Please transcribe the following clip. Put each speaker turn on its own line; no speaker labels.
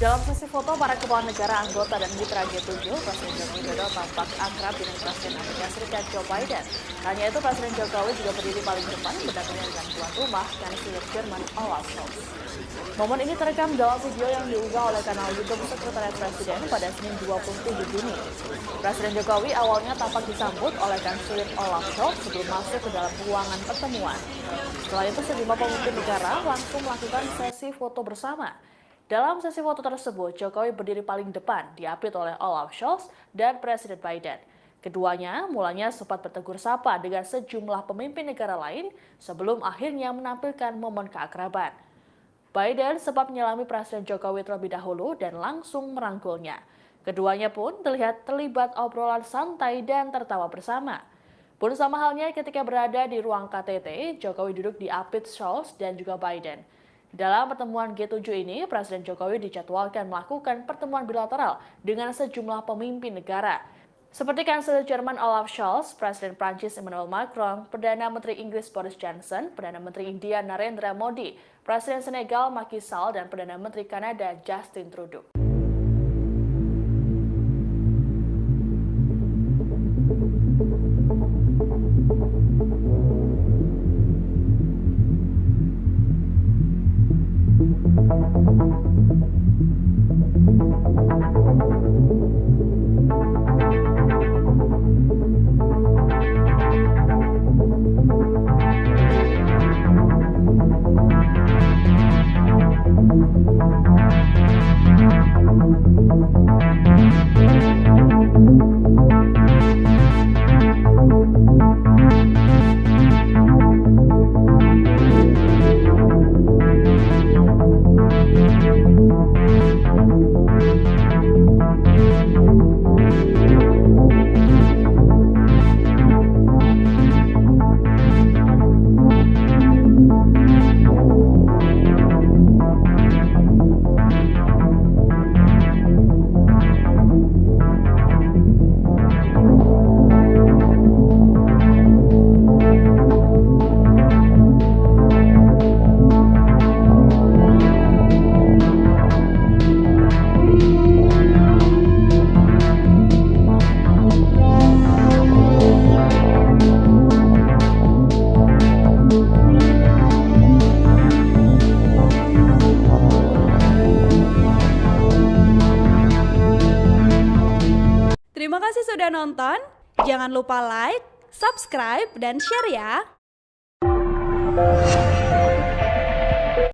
Dalam sesi foto para kepala negara, anggota dan mitra G7, Presiden Joko Widodo tampak akrab dengan Presiden Amerika Serikat Joe Biden. Hanya itu, Presiden Jokowi juga berdiri paling depan berdampingan dengan tuan rumah, Kanselir Jerman Olaf Scholz. Momen ini terekam dalam video yang diunggah oleh kanal YouTube Sekretariat Presiden pada Senin 27 Juni. Presiden Jokowi awalnya tampak disambut oleh Kanselir Olaf Scholz sebelum masuk ke dalam ruangan pertemuan. Setelah itu, sejumlah pemimpin negara langsung melakukan sesi foto bersama. Dalam sesi foto tersebut, Jokowi berdiri paling depan, diapit oleh Olaf Scholz dan Presiden Biden. Keduanya mulanya sempat bertegur sapa dengan sejumlah pemimpin negara lain sebelum akhirnya menampilkan momen keakraban. Biden sempat menyelami Presiden Jokowi terlebih dahulu dan langsung merangkulnya. Keduanya pun terlihat terlibat obrolan santai dan tertawa bersama. Pun sama halnya ketika berada di ruang KTT, Jokowi duduk diapit Scholz dan juga Biden. Dalam pertemuan G7 ini, Presiden Jokowi dijadwalkan melakukan pertemuan bilateral dengan sejumlah pemimpin negara. Seperti Kanselir Jerman Olaf Scholz, Presiden Prancis Emmanuel Macron, Perdana Menteri Inggris Boris Johnson, Perdana Menteri India Narendra Modi, Presiden Senegal Macky Sall, dan Perdana Menteri Kanada Justin Trudeau.
Terima kasih sudah nonton. Jangan lupa like, subscribe, dan share ya.